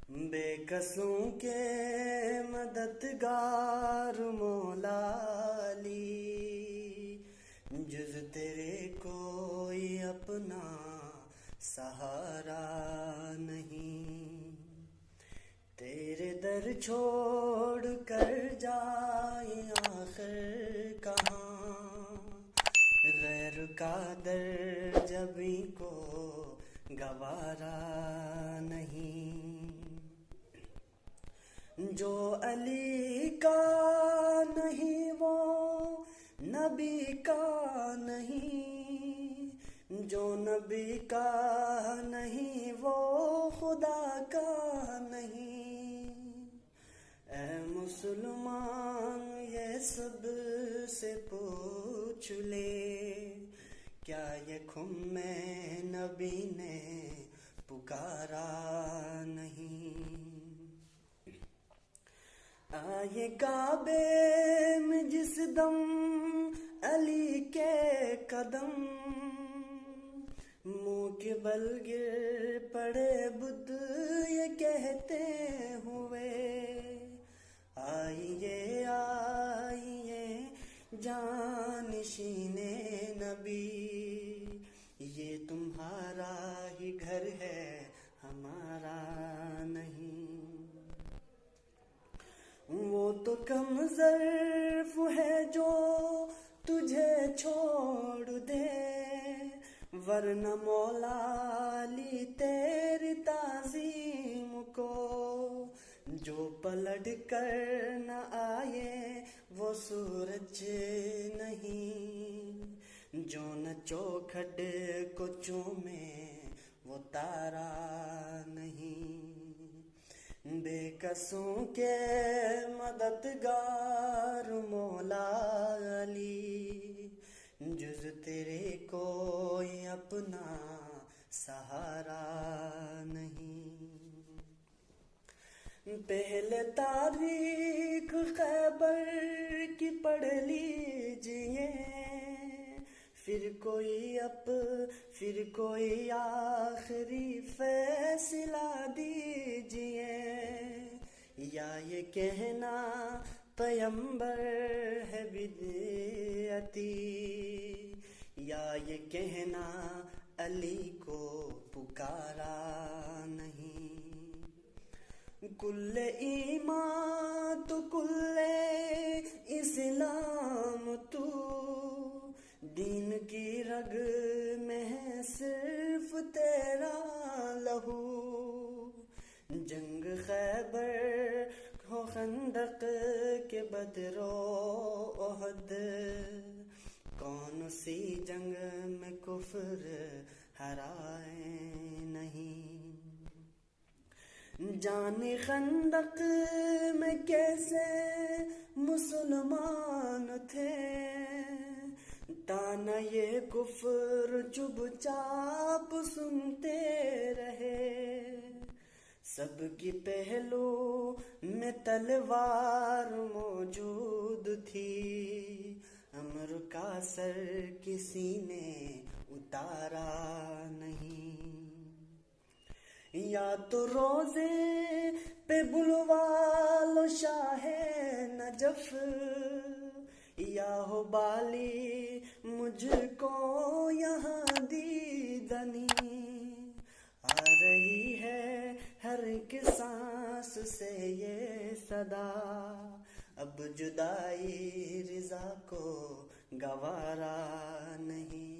بے کسوں کے مددگار مولا علی، جز تیرے کوئی اپنا سہارا نہیں۔ تیرے در چھوڑ کر جائے آخر کہاں، غیر کا در جبھی کو گوارا نہیں۔ جو علی کا نہیں وہ نبی کا نہیں، جو نبی کا نہیں وہ خدا کا نہیں۔ اے مسلمان یہ سب سے پوچھ لے، کیا یہ خم میں نبی نے پکارا نہیں؟ آئے کعبے میں جس دم علی کے قدم، منہ کے بل گر پڑے بت یہ کہتے ہوئے، آئیے آئیے جانشین نبی، یہ تمہارا ہی گھر ہے ہمارا نہیں۔ وہ تو کم ظرف ہے جو تجھے چھوڑ دے، ورنہ مولا علی تیری تعظیم کو جو پلٹ کر نہ آئے وہ سورج نہیں، جو نہ چوکھٹ کو چومے وہ تارا نہیں۔ بے کسوں کے مددگار مولا علی، جز تیرے کوئی اپنا سہارا نہیں۔ پہلے تاریخ خیبر کی پڑھ لیجئے، پھر کوئی آخری فیصلہ دیجئے، یا یہ کہنا پیمبر ہے بدعتی، یا یہ کہنا علی کو پکارا نہیں۔ کل ایمان تو کل اسلام تو، دین کی رگ میں ہے صرف تیرا لہو، جنگ خیبر ہو خندق کے بدر و احد، کون سی جنگ میں کفر ہرائے نہیں۔ جان خندق میں کیسے مسلمان تھے، تانا یہ کفر چپ چاپ سنتے رہے، سب کی پہلو میں تلوار موجود تھی، امر کا سر کسی نے اتارا نہیں۔ یا تو روزے پہ بلوا لو شاہ نجف، یا ہو بالی مجھ کو یہاں دیدنی، آ رہی ہے ہر ایک سانس سے یہ صدا، اب جدائی رضا کو گوارا نہیں۔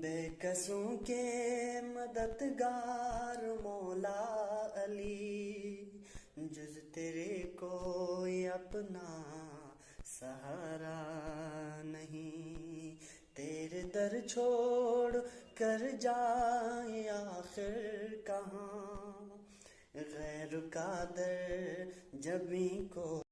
بے کسوں کے مددگار مولا علی، جز تیرے کوئی اپنا سہارا نہیں۔ تیرے در چھوڑ کر جائے آخر کہاں، غیر کا در جبھی کو